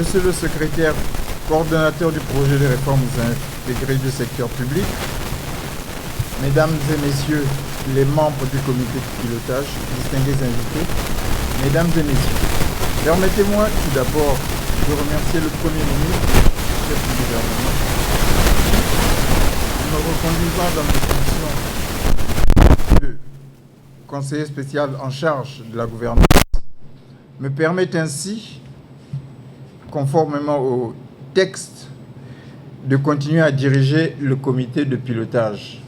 Monsieur le secrétaire coordonnateur du projet de réformes intégrées du secteur public, Mesdames et Messieurs les membres du comité de pilotage, distingués invités, Mesdames et Messieurs, permettez-moi tout d'abord de remercier le Premier ministre, chef du gouvernement, en me reconduisant dans mes fonctions de conseiller spécial en charge de la gouvernance, me permet ainsi, conformément au texte, de continuer à diriger le comité de pilotage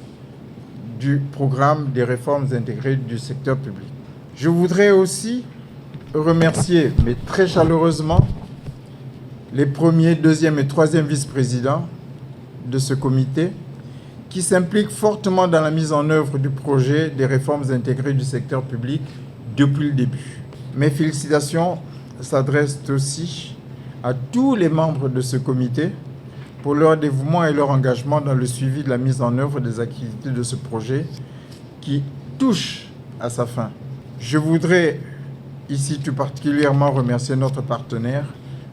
du programme des réformes intégrées du secteur public. Je voudrais aussi remercier, mais très chaleureusement, les premiers, deuxième et troisième vice-présidents de ce comité qui s'impliquent fortement dans la mise en œuvre du projet des réformes intégrées du secteur public depuis le début. Mes félicitations s'adressent aussi à tous les membres de ce comité pour leur dévouement et leur engagement dans le suivi de la mise en œuvre des activités de ce projet qui touche à sa fin. Je voudrais ici tout particulièrement remercier notre partenaire,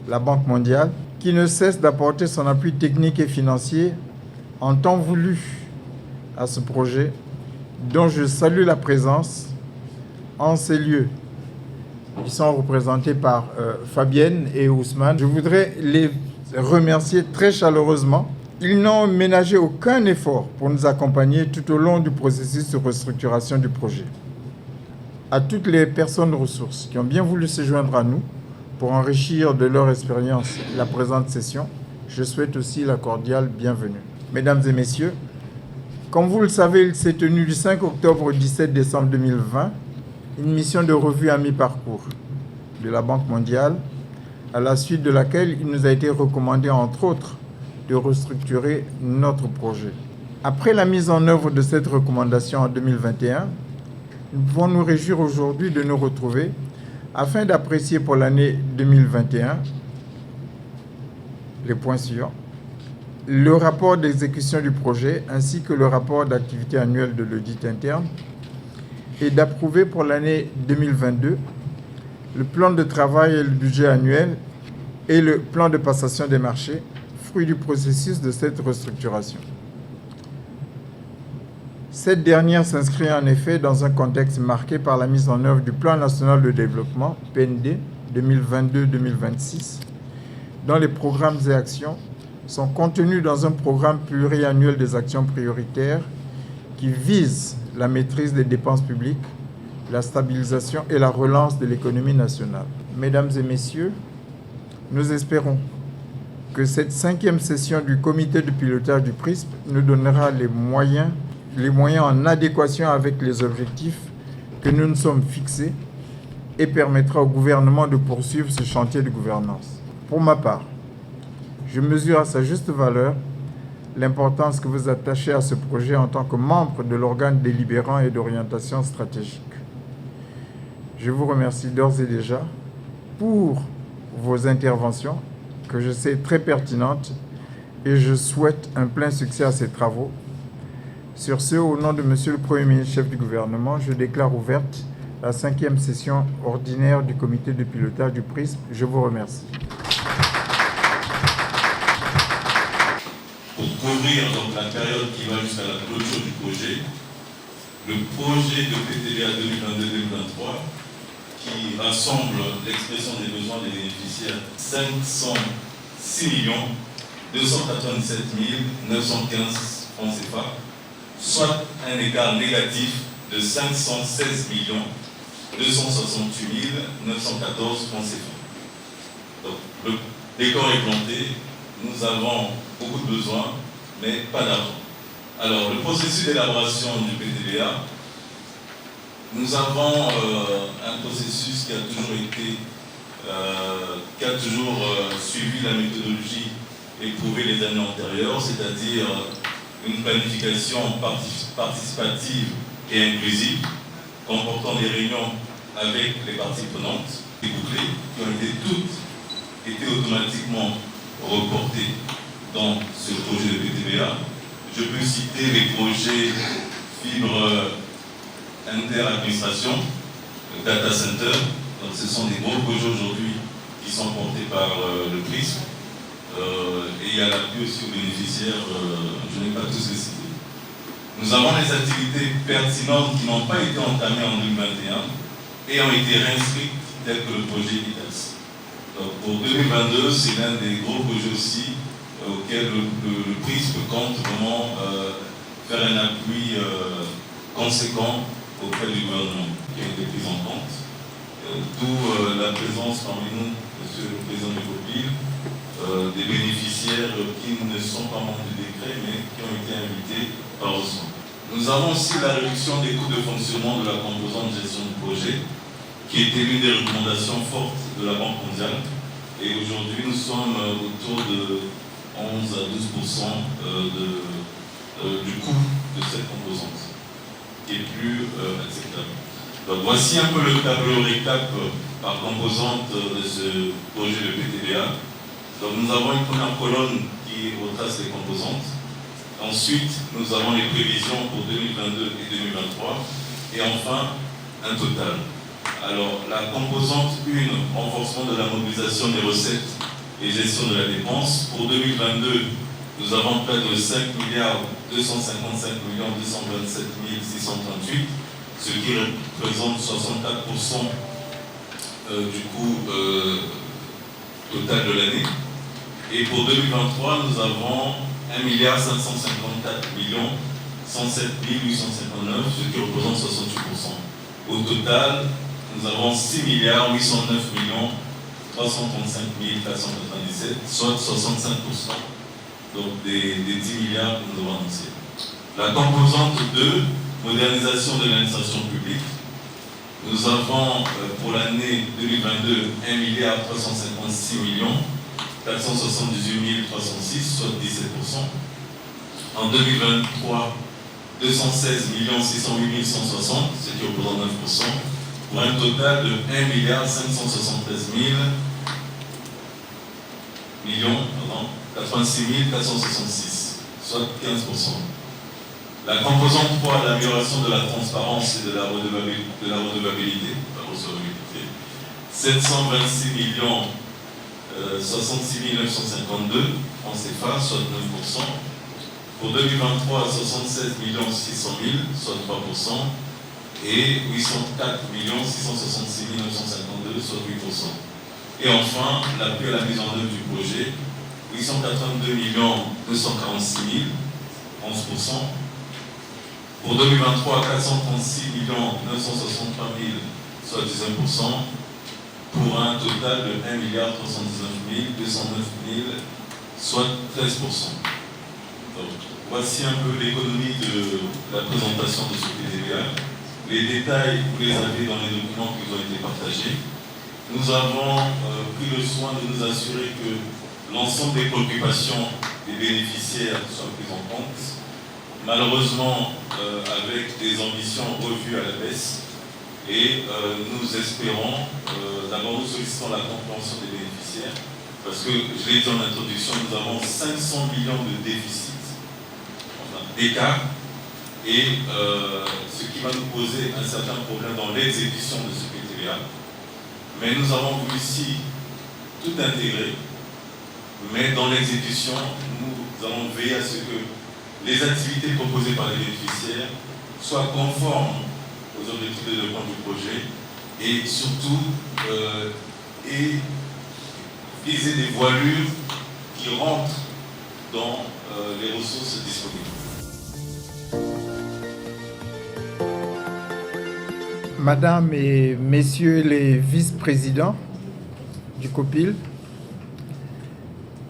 la Banque mondiale, qui ne cesse d'apporter son appui technique et financier en temps voulu à ce projet, dont je salue la présence en ces lieux. Ils sont représentés par Fabienne et Ousmane. Je voudrais les remercier très chaleureusement. Ils n'ont ménagé aucun effort pour nous accompagner tout au long du processus de restructuration du projet. À toutes les personnes ressources qui ont bien voulu se joindre à nous pour enrichir de leur expérience la présente session, je souhaite aussi la cordiale bienvenue. Mesdames et messieurs, comme vous le savez, il s'est tenu du 5 octobre au 17 décembre 2020 une mission de revue à mi-parcours de la Banque mondiale, à la suite de laquelle il nous a été recommandé, entre autres, de restructurer notre projet. Après la mise en œuvre de cette recommandation en 2021, nous pouvons nous réjouir aujourd'hui de nous retrouver afin d'apprécier pour l'année 2021 les points suivants. Le rapport d'exécution du projet ainsi que le rapport d'activité annuelle de l'audit interne et d'approuver pour l'année 2022 le plan de travail et le budget annuel et le plan de passation des marchés, fruit du processus de cette restructuration. Cette dernière s'inscrit en effet dans un contexte marqué par la mise en œuvre du Plan national de développement, PND, 2022-2026, dont les programmes et actions sont contenus dans un programme pluriannuel des actions prioritaires qui vise la maîtrise des dépenses publiques, la stabilisation et la relance de l'économie nationale. Mesdames et messieurs, nous espérons que cette 5e session du comité de pilotage du PRISP nous donnera les moyens en adéquation avec les objectifs que nous nous sommes fixés et permettra au gouvernement de poursuivre ce chantier de gouvernance. Pour ma part, je mesure à sa juste valeur l'importance que vous attachez à ce projet en tant que membre de l'organe délibérant et d'orientation stratégique. Je vous remercie d'ores et déjà pour vos interventions, que je sais très pertinentes, et je souhaite un plein succès à ces travaux. Sur ce, au nom de Monsieur le Premier ministre, chef du gouvernement, je déclare ouverte la 5e session ordinaire du comité de pilotage du PRISP. Je vous remercie. Pour couvrir donc la période qui va jusqu'à la clôture du projet, le projet de PTBA 2022-2023 qui rassemble l'expression des besoins des bénéficiaires 506 297 915 francs CFA, soit un écart négatif de 516 268 914 francs CFA. Donc le décor est planté, nous avons beaucoup de besoins, mais pas d'argent. Alors, le processus d'élaboration du PTBA, nous avons un processus qui a toujours suivi la méthodologie éprouvée les années antérieures, c'est-à-dire une planification participative et inclusive, comportant des réunions avec les parties prenantes, bouclées, qui ont été automatiquement reportées dans ce projet de PTBA. Je peux citer les projets fibre inter-administration, data center. Donc ce sont des gros projets aujourd'hui qui qui sont portés par le prisme. Et il y a l'appui aussi aux bénéficiaires, je n'ai pas tous les cités. Nous avons les activités pertinentes qui n'ont pas été entamées en 2021 et ont été réinscrites telles que le projet ITAS. Donc pour 2022, c'est l'un des gros projets aussi auquel le prisme compte vraiment faire un appui conséquent auprès du gouvernement qui a été pris en compte. D'où la présence parmi nous, Monsieur le Président du COPIL, des bénéficiaires qui ne sont pas membres du décret mais qui ont été invités par OSSON. Nous avons aussi la réduction des coûts de fonctionnement de la composante gestion du projet, qui était l'une des recommandations fortes de la Banque mondiale. Et aujourd'hui, nous sommes autour de 11 à 12% du coût de cette composante, qui est plus acceptable. Donc voici un peu le tableau récap par composante de ce projet de PTBA. Donc nous avons une première colonne qui retrace les composantes. Ensuite, nous avons les prévisions pour 2022 et 2023. Et enfin, un total. Alors, la composante 1, renforcement de la mobilisation des recettes et gestion de la dépense. Pour 2022, nous avons près de 5 milliards 255 227 638, ce qui représente 64% du coût total de l'année. Et pour 2023, nous avons 1 milliard 554 107 859, ce qui représente 68%. Au total, nous avons 6 milliards 809 335 497, soit 65% donc des 10 milliards que nous avons annoncés. La composante 2, modernisation de l'administration publique. Nous avons pour l'année 2022 1 milliard 356 478 306, soit 17%. En 2023, 216 608 160, ce qui représente 9%, pour un total de 1 milliard 573 86 466, soit 15%. La composante 3, l'amélioration de la transparence et de la redevabilité, 726 66 952 francs CFA, soit 9%. Pour 2023, 76 600 000, soit 3%. Et 804 666 952, soit 8%. Et enfin, l'appui à la mise en œuvre du projet, 882 246 000, 11%. Pour 2023, 436 963 000, soit 19%. Pour un total de 1 milliard 319 209 000, soit 13%. Donc, voici un peu l'économie de la présentation de ce PTBA. Les détails, vous les avez dans les documents qui vous ont été partagés. Nous avons pris le soin de nous assurer que l'ensemble des préoccupations des bénéficiaires soient prises en compte. Malheureusement, avec des ambitions revues à la baisse, et nous espérons, d'abord nous sollicitons la compréhension des bénéficiaires, parce que, je l'ai dit en introduction, nous avons 500 millions de déficits, enfin d'écart, et ce qui va nous poser un certain problème dans l'exécution de ce PTBA. Mais nous avons voulu ici tout intégrer, mais dans l'exécution, nous allons veiller à ce que les activités proposées par les bénéficiaires soient conformes aux objectifs de développement du projet et surtout viser des voilures qui rentrent dans les ressources disponibles. Madame et Messieurs les vice-présidents du COPIL,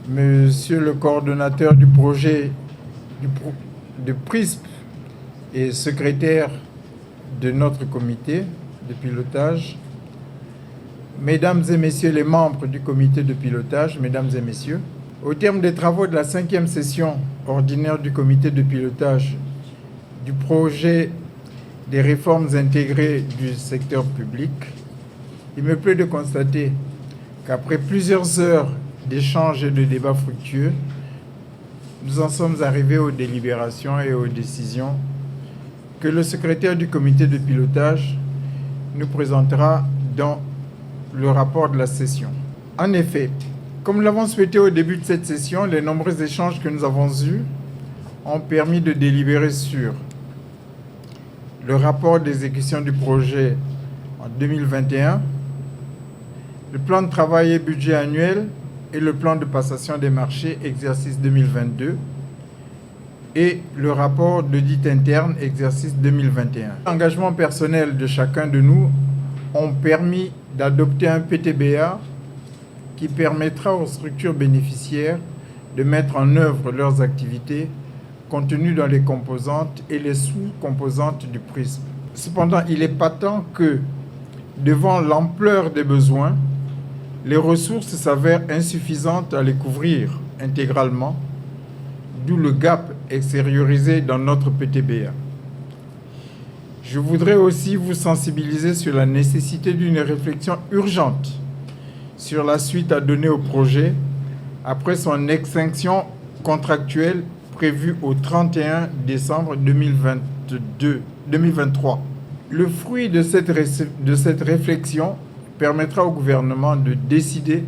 Monsieur le coordonnateur du projet de PRISP et secrétaire de notre comité de pilotage, Mesdames et Messieurs les membres du comité de pilotage, Mesdames et Messieurs, au terme des travaux de la 5e session ordinaire du comité de pilotage du projet des réformes intégrées du secteur public, il me plaît de constater qu'après plusieurs heures d'échanges et de débats fructueux, nous en sommes arrivés aux délibérations et aux décisions que le secrétaire du comité de pilotage nous présentera dans le rapport de la session. En effet, comme nous l'avons souhaité au début de cette session, les nombreux échanges que nous avons eus ont permis de délibérer sur le rapport d'exécution du projet en 2021, le plan de travail et budget annuel et le plan de passation des marchés exercice 2022 et le rapport d'audit interne exercice 2021. L'engagement personnel de chacun de nous ont permis d'adopter un PTBA qui permettra aux structures bénéficiaires de mettre en œuvre leurs activités contenues dans les composantes et les sous-composantes du prisme. Cependant, il est patent que, devant l'ampleur des besoins, les ressources s'avèrent insuffisantes à les couvrir intégralement, d'où le gap extériorisé dans notre PTBA. Je voudrais aussi vous sensibiliser sur la nécessité d'une réflexion urgente sur la suite à donner au projet après son extinction contractuelle prévue au 31 décembre 2023. Le fruit de cette réflexion permettra au gouvernement de décider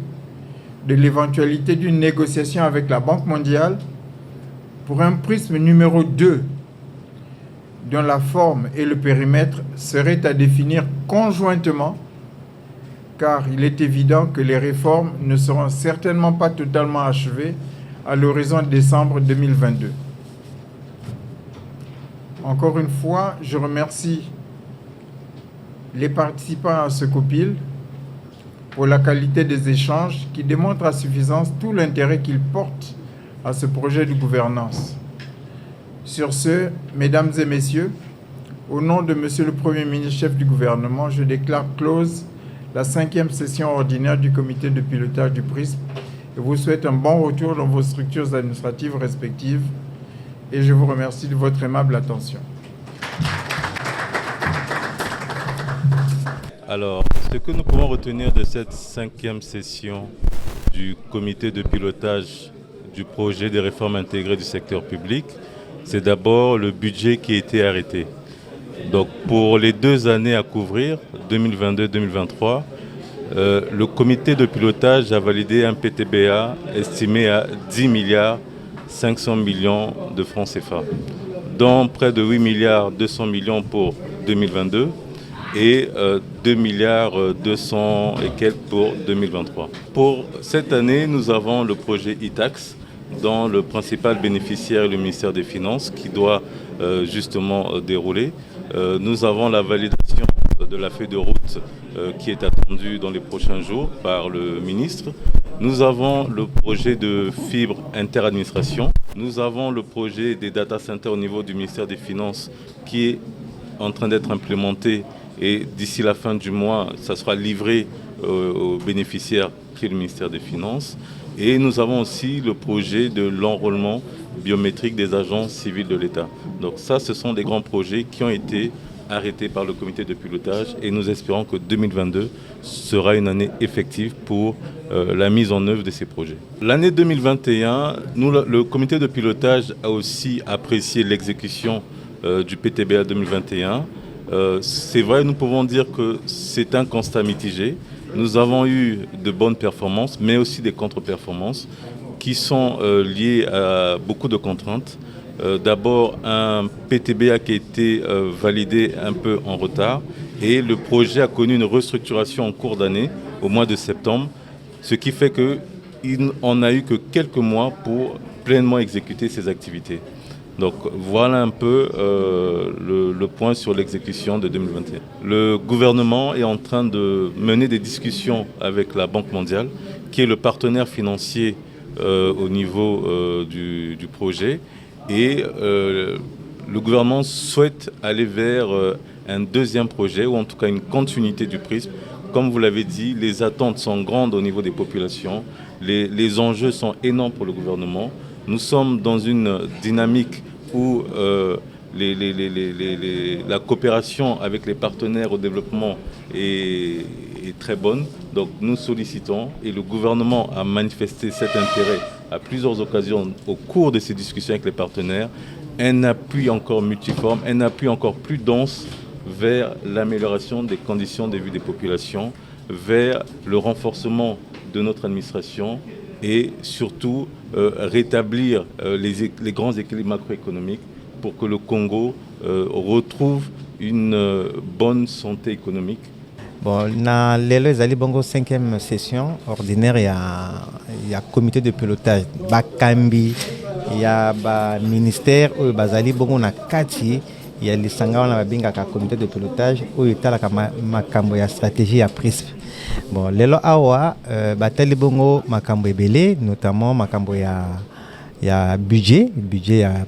de l'éventualité d'une négociation avec la Banque mondiale pour un prisme numéro 2 dont la forme et le périmètre seraient à définir conjointement, car il est évident que les réformes ne seront certainement pas totalement achevées à l'horizon de décembre 2022. Encore une fois, je remercie les participants à ce COPIL pour la qualité des échanges qui démontrent à suffisance tout l'intérêt qu'ils portent à ce projet de gouvernance. Sur ce, mesdames et messieurs, au nom de Monsieur le Premier ministre, chef du gouvernement, je déclare close la 5e session ordinaire du comité de pilotage du prisme et vous souhaite un bon retour dans vos structures administratives respectives et je vous remercie de votre aimable attention. Alors, ce que nous pouvons retenir de cette 5e session du comité de pilotage du projet de réforme intégrée du secteur public, c'est d'abord le budget qui a été arrêté. Donc pour les 2 années à couvrir, 2022-2023, le comité de pilotage a validé un PTBA estimé à 10 milliards 500 millions de francs CFA, dont près de 8 milliards 200 millions pour 2022 et 2 milliards 200 et quelques pour 2023. Pour cette année, nous avons le projet e-tax, dont le principal bénéficiaire est le ministère des Finances, qui doit justement dérouler. Nous avons la validation de la feuille de route qui est attendue dans les prochains jours par le ministre. Nous avons le projet de fibre interadministration. Nous avons le projet des data centers au niveau du ministère des Finances qui est en train d'être implémenté et d'ici la fin du mois, ça sera livré aux bénéficiaires qui est le ministère des Finances. Et nous avons aussi le projet de l'enrôlement biométrique des agents civils de l'État. Donc ça, ce sont des grands projets qui ont été arrêtés par le comité de pilotage et nous espérons que 2022 sera une année effective pour la mise en œuvre de ces projets. L'année 2021, le comité de pilotage a aussi apprécié l'exécution du PTBA 2021. C'est vrai, nous pouvons dire que c'est un constat mitigé. Nous avons eu de bonnes performances, mais aussi des contre-performances qui sont liées à beaucoup de contraintes. D'abord, un PTBA qui a été validé un peu en retard et le projet a connu une restructuration en cours d'année au mois de septembre, ce qui fait qu'on n'a eu que quelques mois pour pleinement exécuter ces activités. Donc voilà un peu le point sur l'exécution de 2021. Le gouvernement est en train de mener des discussions avec la Banque mondiale, qui est le partenaire financier au niveau du projet. Et le gouvernement souhaite aller vers un deuxième projet, ou en tout cas une continuité du prisme. Comme vous l'avez dit, les attentes sont grandes au niveau des populations, les enjeux sont énormes pour le gouvernement. Nous sommes dans une dynamique où la coopération avec les partenaires au développement est très bonne. Donc nous sollicitons, et le gouvernement a manifesté cet intérêt à plusieurs occasions au cours de ces discussions avec les partenaires, un appui encore multiforme, un appui encore plus dense vers l'amélioration des conditions de vie des populations, vers le renforcement de notre administration et surtout rétablir les grands équilibres macroéconomiques pour que le Congo retrouve une bonne santé économique. Bon, na lelo ezali bongo 5e session ordinaire ya comité de pilotage bakambi ya ba ministère oyo bazali bongo na kati ya lisanga wana babengaka comité de pilotage oyo etalaka makambo ya stratégie ya PRISP. Bon, lelo awa batali bongo makambo ebele, notamment makambo ya budget ya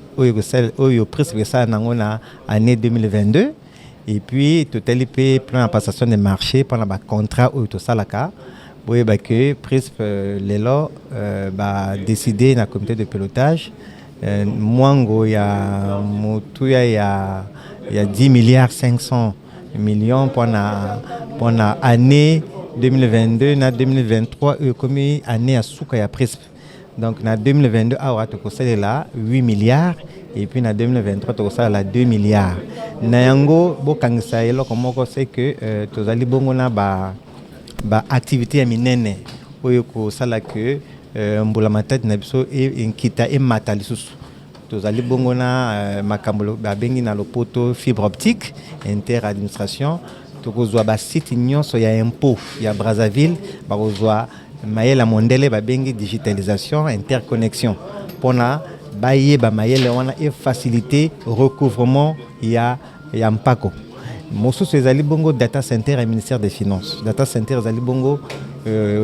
oyo PRISP esala nango na année 2022. Et puis, tout est lié plan de passation des marchés pendant le contrat ou tout ça là que PRISP l'élo décidé dans le comité de pilotage Mwango il y a 10 milliards 500 millions pour la année 2022 na 2023 comme année à souka ya PRISP. Donc en 2022 aura to kosala là 8 milliards et puis en 2023 to kosala là 2 milliards. Na yango bokangisa eloko moko c'est que tozali bongo na ba activité ya minene oyo kosala que mbula matati na biso enkita emata lisusu. Tozali bongo na makambo babengi na lopoto fibre optique inter-administration tokozwa ba site nyonso ya impôt ya Brazzaville bakozwa mayele mondele babengi digitalisation interconnexion pona baye ba mayele wana e faciliter recouvrement ya mpako mosusu ezali bongo data center ya ministère des finances data center ezali bongo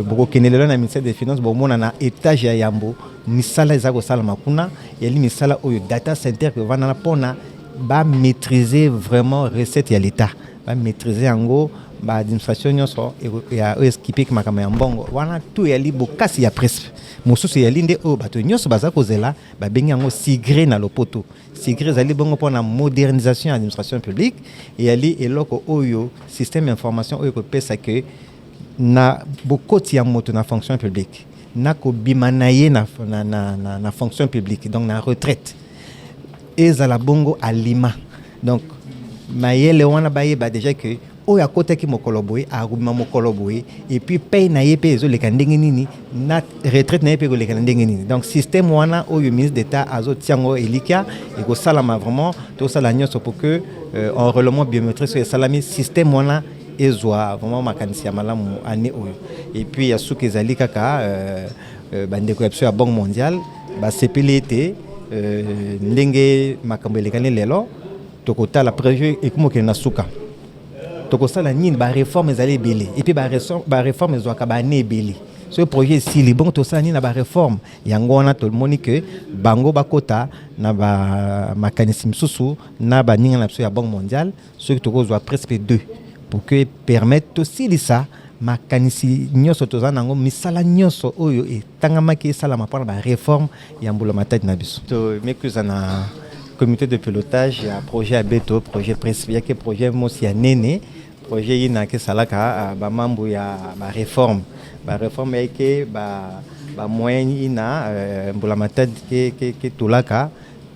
bokokenelelo na ministère des finances bomona na étage ya yambo misala eza kosala makuna yali misala oyo data center ke vana pona ba maîtriser vraiment recette ya l'état ba maîtriser yango ba administration nyonso ya esquipe makama ya mbongo wana tu yali bokasi ya PRISP mosusu yali nde o bato nyonso baza kozela babengi yango sigre na lopoto sigre ezali bongo mpona modernisation ya administration publique yali eloko oyo système information oyo kopesa ke na bokoti ya moto na fonction publique na kobima na ye na fonction publique donc na retraite ezala bongo alima donc mayele wana bayeba déjà que oyo akotaki mokolo boye arubima mokolo boye et puis paye na ye pe ezoleka ndenge nini na retraite na ye pe koleka ndenge nini donc système wana oyo ministre d'état azotiango elikia ekosalama vraiment tosala nyonso pour que enrôlement biométrique so esalami système wana ezwa vraiment makanisi ya malamu année oyo et puis ya suki ezali kaka bandeko ya biso ya banque mondiale basepeli ete ndenge makambo elekani lelo tokotala prévu ekumokele na suka tokosala nini ba réforme ezali ebele et puis ba réforme ezwaka ba année ebele ce projet sili bongo tosala nini na ba réforme yango wana tolmoni ke bango bakota na ba makanisi misusu na baninga na biso ya banque mondiale soki tokozwa presque 2 pour que permettre tosilisa makanisi nyonso toza nango misala nyonso oyo etangamaki esalama mpona ba réforme ya mbula matati na biso tomekuza na comité de pilotage ya projet ya beto projet PRISP yake projet mosi ya nene projet yina ke salaka ba mambo ya ba réforme yake ba moyen ina mbula matati ke tolaka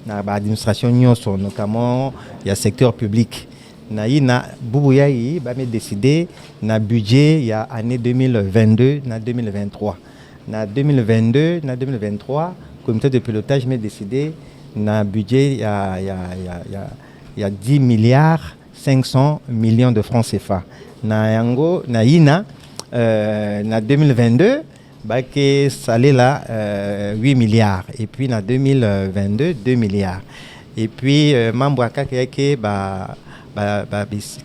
na ba administration nyonso notamment ya secteur public na yina bubu yayi ba me décider na budget ya année 2022 na 2023 na 2022 na 2023 comité de pilotage me décider na budget il y a 10 milliards 500 millions de francs CFA na yango na yina na 2022 bake salé là 8 milliards et puis na 2022 2 milliards et puis mambo akaka yake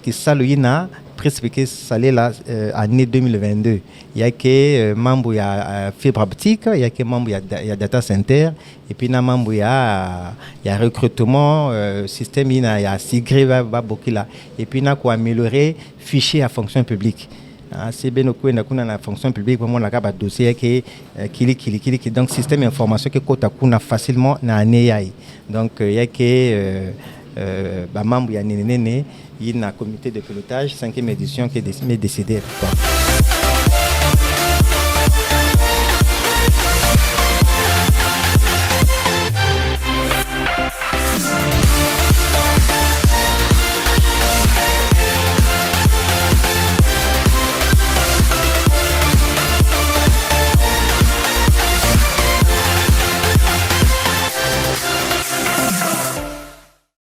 qui salo yina presque que salé là année 2022 yake mambo ya fibre optique yake mambo ya data center et puis na mambo ya recrutement système ina ya sigre ba bokila et puis na ko améliorer fichier à fonction publique c'est bien okwenda kuna na fonction publique vraiment la ba dossier yake kili donc système information que kota kuna facilement na année yai donc yake ba mambo ya nene yina comité de pilotage 5e édition qui est décidé